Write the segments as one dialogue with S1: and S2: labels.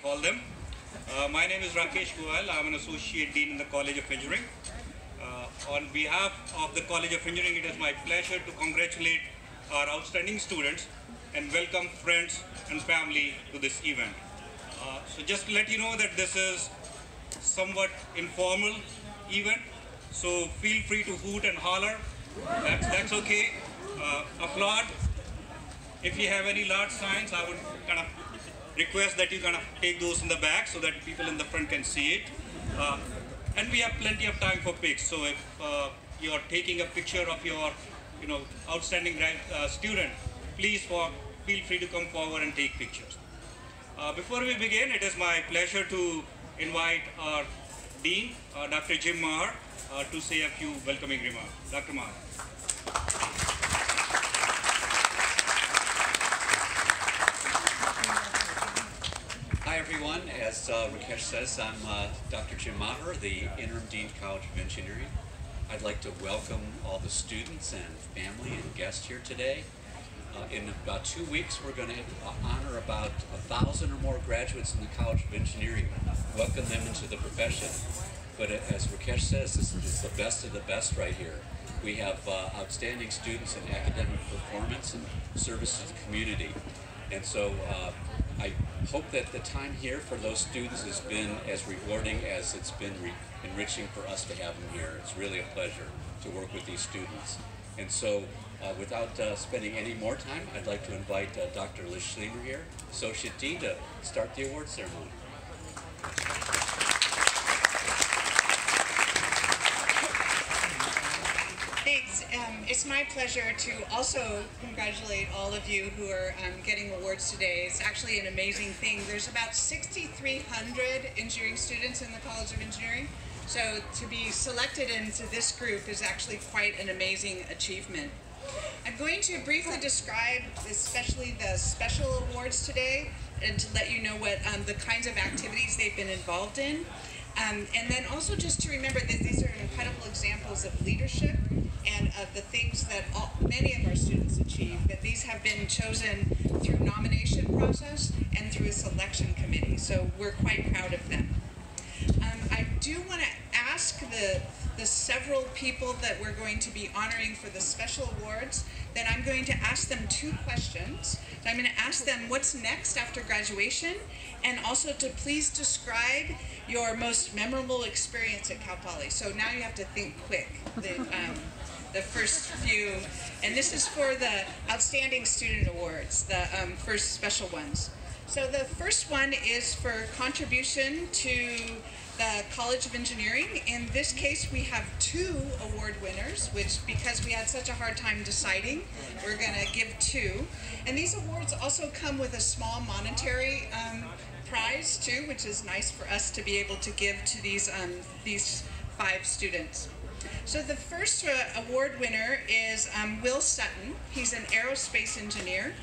S1: call them. My name is Rakesh Goyal. I'm an Associate Dean in the College of Engineering. On behalf of the College of Engineering, it is my pleasure to congratulate our outstanding students and welcome friends and family to this event. So just to let you know that this is somewhat informal event, so feel free to hoot and holler. That's okay. Applaud. If you have any large signs, I would kind of request that you kind of take those in the back so that people in the front can see it. And we have plenty of time for pics. So if you are taking a picture of your, outstanding student, please feel free to come forward and take pictures. Before we begin, it is my pleasure to invite our Dean, Dr. Jim Maher, to say a few welcoming remarks. Dr. Maher.
S2: Hi everyone, as Rakesh says, I'm Dr. Jim Maher, the Interim Dean, College of Engineering. I'd like to welcome all the students and family and guests here today. In about 2 weeks, we're going to honor about 1,000 or more graduates in the College of Engineering, welcome them into the profession. But as Rakesh says, this is the best of the best right here. We have outstanding students in academic performance and service to the community. And so I hope that the time here for those students has been as rewarding as it's been enriching for us to have them here. It's really a pleasure to work with these students. And so without spending any more time, I'd like to invite Dr. Liz Schlemer here, Associate Dean, to start the award ceremony.
S3: Thanks. It's my pleasure to also congratulate all of you who are getting awards today. It's actually an amazing thing. There's about 6,300 engineering students in the College of Engineering. So to be selected into this group is actually quite an amazing achievement. I'm going to briefly describe especially the special awards today and to let you know what the kinds of activities they've been involved in. And then also just to remember that these are incredible examples of leadership and of the things that many of our students achieve, that these have been chosen through nomination process and through a selection committee. So we're quite proud of them. I do want to ask the several people that we're going to be honoring for the special awards, that I'm going to ask them 2 questions. So I'm going to ask them what's next after graduation, and also to please describe your most memorable experience at Cal Poly. So now you have to think quick, the first few. And this is for the Outstanding Student Awards, the first special ones. So the first one is for contribution to the College of Engineering. In this case, we have 2 award winners, which, because we had such a hard time deciding, we're going to give 2. And these awards also come with a small monetary prize too, which is nice for us to be able to give to these 5 students. So the first award winner is Will Sutton. He's an aerospace engineer.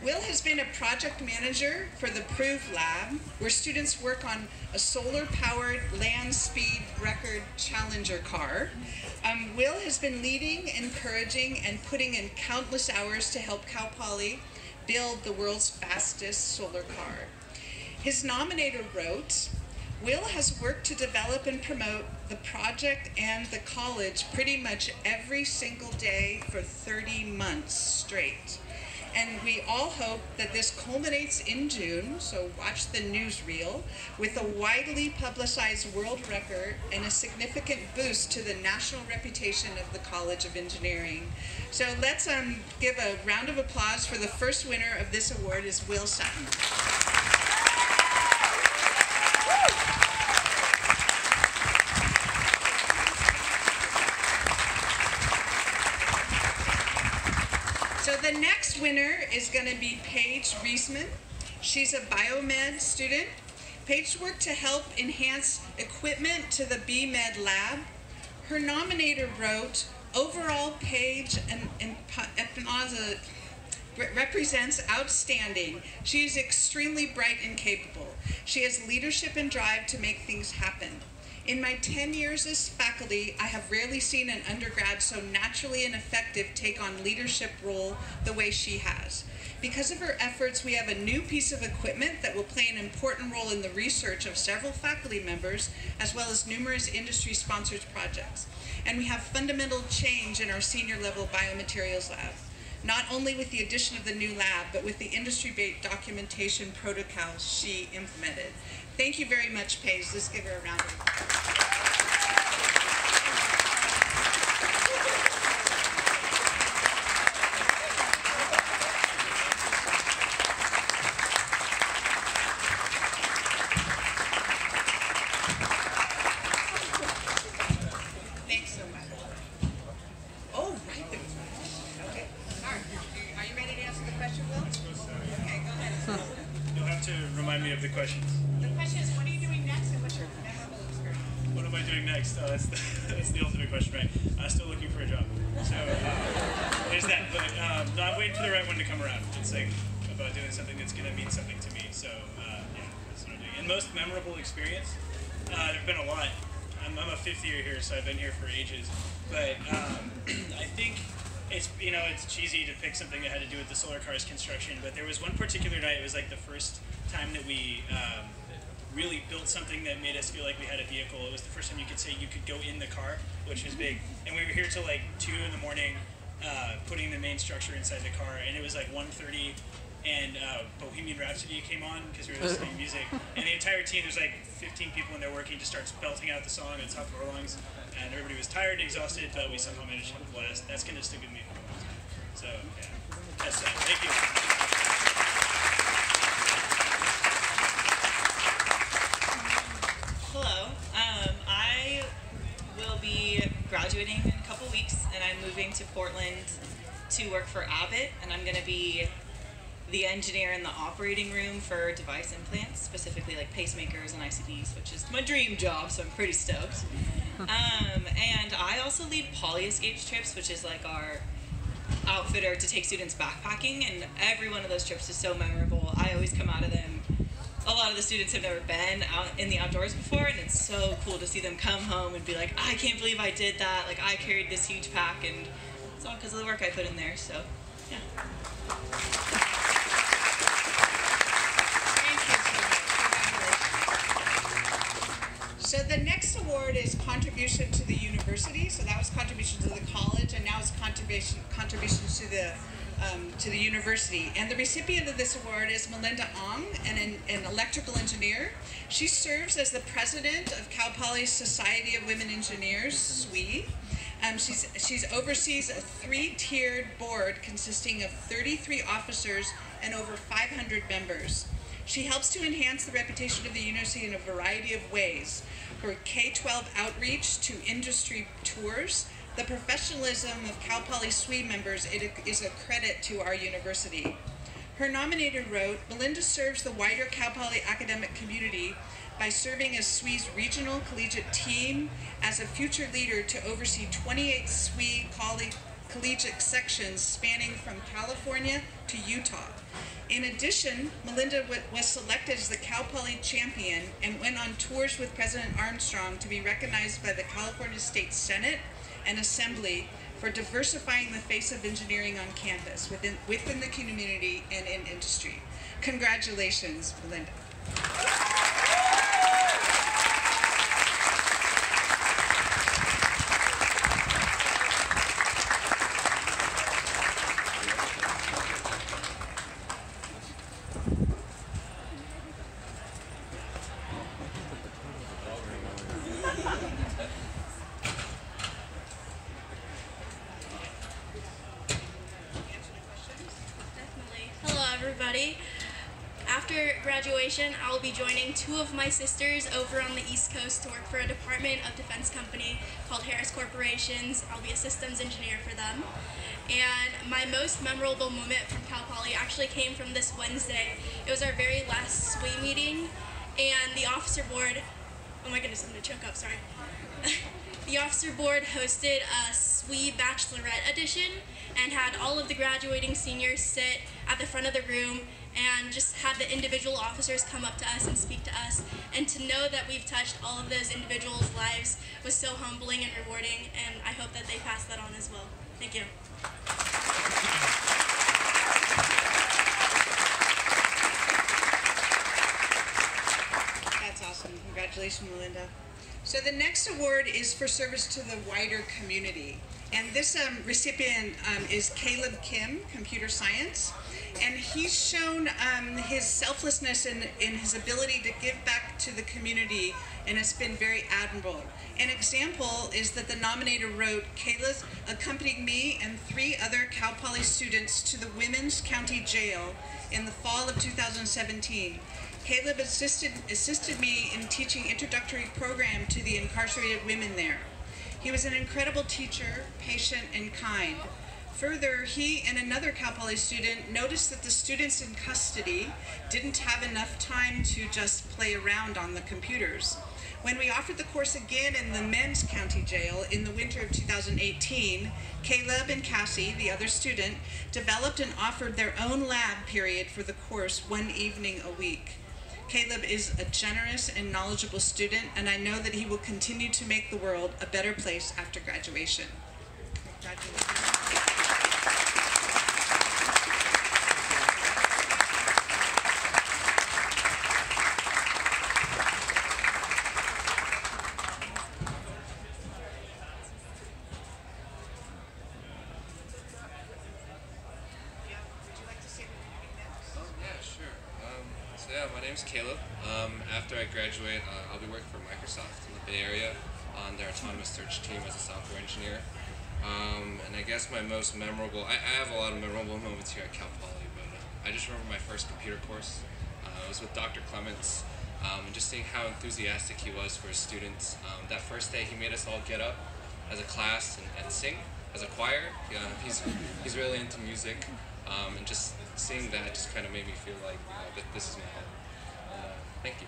S3: Will has been a project manager for the Prove Lab, where students work on a solar-powered land speed record Challenger car. Will has been leading, encouraging, and putting in countless hours to help Cal Poly build the world's fastest solar car. His nominator wrote, "Will has worked to develop and promote the project and the college pretty much every single day for 30 months straight. And we all hope that this culminates in June, so watch the newsreel, with a widely publicized world record and a significant boost to the national reputation of the College of Engineering." So let's give a round of applause for the first winner of this award, is Will Sutton. So the next winner is going to be Paige Reisman. She's a biomed student. Paige worked to help enhance equipment to the BMed lab. Her nominator wrote, "Overall, Paige Espinoza represents outstanding. She is extremely bright and capable. She has leadership and drive to make things happen. In my 10 years as faculty, I have rarely seen an undergrad so naturally and effective take on leadership role the way she has. Because of her efforts, we have a new piece of equipment that will play an important role in the research of several faculty members, as well as numerous industry-sponsored projects. And we have fundamental change in our senior level biomaterials lab, not only with the addition of the new lab, but with the industry-based documentation protocols she implemented. Thank you very much, Paige. Let's give her a round of applause.
S4: Of the questions.
S3: The question is, what are you doing next and what's your memorable experience?
S4: What am I doing next? That's the ultimate question, right? I'm still looking for a job. So there's that. But no, I'm waiting for the right one to come around. It's like about doing something that's going to mean something to me. So yeah, that's what I'm doing. And most memorable experience? There have been a lot. I'm a fifth year here, so I've been here for ages. But I think it's cheesy to pick something that had to do with the solar cars construction. But there was one particular night. It was like the first time that we really built something that made us feel like we had a vehicle. It was the first time you could say you could go in the car, which was big. And we were here till like 2 in the morning putting the main structure inside the car, and it was like 1:30 and Bohemian Rhapsody came on because we were listening to music. And the entire team, there's like 15 people in there working, just starts belting out the song at the top of our lungs. And everybody was tired and exhausted, but we somehow managed to have a blast. That's going to stick with me for a long time. So yeah, that's that. Thank you.
S5: I will be graduating in a couple weeks, and I'm moving to Portland to work for Abbott, and I'm going to be the engineer in the operating room for device implants, specifically like pacemakers and ICDs, which is my dream job, so I'm pretty stoked. And I also lead Poly Escapes trips, which is like our outfitter to take students backpacking, and every one of those trips is so memorable. I always come out of them. A lot of the students have never been out in the outdoors before, and it's so cool to see them come home and be like, I can't believe I did that. Like, I carried this huge pack, and it's all because of the work I put in there, so, yeah.
S3: Thank you so much. So the next award is contribution to the university. So that was contribution to the college, and now it's contributions to the university. And the recipient of this award is Melinda Ong, an electrical engineer. She serves as the president of Cal Poly's Society of Women Engineers, SWE. She oversees a 3-tiered board consisting of 33 officers and over 500 members. She helps to enhance the reputation of the university in a variety of ways. Her K-12 outreach to industry tours, the professionalism of Cal Poly SWE members, it is a credit to our university. Her nominator wrote, Melinda serves the wider Cal Poly academic community by serving as SWE's regional collegiate team as a future leader to oversee 28 SWE collegiate sections spanning from California to Utah. In addition, Melinda was selected as the Cal Poly champion and went on tours with President Armstrong to be recognized by the California State Senate and Assembly for diversifying the face of engineering on campus, within the community and in industry. Congratulations, Melinda.
S6: After graduation, I will be joining 2 of my sisters over on the East Coast to work for a Department of Defense company called Harris Corporations. I'll be a systems engineer for them. And my most memorable moment from Cal Poly actually came from this Wednesday. It was our very last SWE meeting, and the officer board, oh my goodness, I'm gonna choke up, sorry. The officer board hosted a SWE Bachelorette edition and had all of the graduating seniors sit at the front of the room and just had the individual officers come up to us and speak to us. And to know that we've touched all of those individuals' lives was so humbling and rewarding, and I hope that they pass that on as well. Thank you.
S3: Awesome. Congratulations, Melinda. So the next award is for service to the wider community. And this recipient is Caleb Kim, computer science. And he's shown his selflessness in his ability to give back to the community, and it's been very admirable. An example is that the nominator wrote, Caleb accompanied me and 3 other Cal Poly students to the Women's County Jail in the fall of 2017. Caleb assisted me in teaching introductory program to the incarcerated women there. He was an incredible teacher, patient, and kind. Further, he and another Cal Poly student noticed that the students in custody didn't have enough time to just play around on the computers. When we offered the course again in the men's county jail in the winter of 2018, Caleb and Cassie, the other student, developed and offered their own lab period for the course 1 evening a week. Caleb is a generous and knowledgeable student, and I know that he will continue to make the world a better place after graduation. Congratulations.
S7: My name's Caleb. After I graduate, I'll be working for Microsoft in the Bay Area on their autonomous search team as a software engineer. And I guess my most memorable, I have a lot of memorable moments here at Cal Poly, but I just remember my first computer course. It was with Dr. Clements, and just seeing how enthusiastic he was for his students. That first day he made us all get up as a class and sing as a choir. He's really into music, and just seeing that just kind of made me feel like that this is my home. Thank you.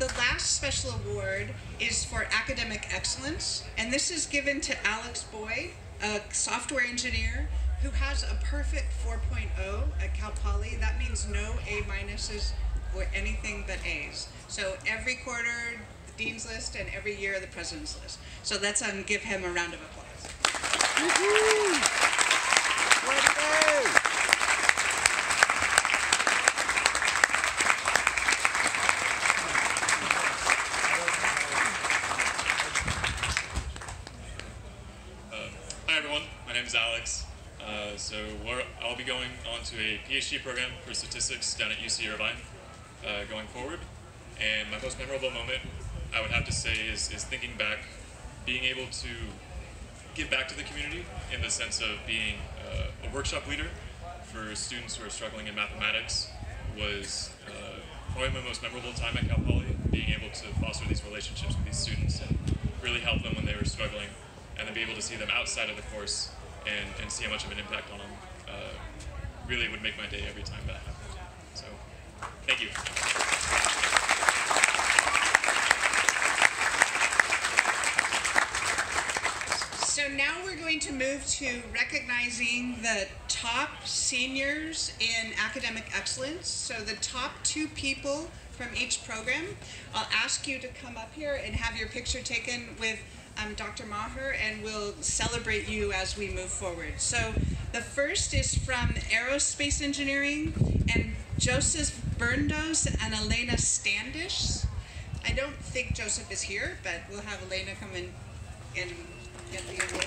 S3: The last special award is for academic excellence, and this is given to Alex Boyd, a software engineer who has a perfect 4.0 at Cal Poly. That means no A-minuses or anything but A's. So every quarter, the Dean's List, and every year, the President's List. So let's give him a round of applause.
S8: Hi everyone, my name is Alex. I'll be going on to a PhD program for statistics down at UC Irvine going forward. And my most memorable moment, I would have to say, is thinking back, being able to give back to the community in the sense of being a workshop leader for students who are struggling in mathematics was probably my most memorable time at Cal Poly, being able to foster these relationships with these students and really help them when they were struggling, and then be able to see them outside of the course and see how much of an impact on them really would make my day every time that happened. So, thank you.
S3: So now we're going to move to recognizing the top seniors in academic excellence. So the top 2 people from each program. I'll ask you to come up here and have your picture taken with Dr. Maher, and we'll celebrate you as we move forward. So the first is from Aerospace Engineering, and Joseph Berndos and Elena Standish. I don't think Joseph is here, but we'll have Elena come in and get the award.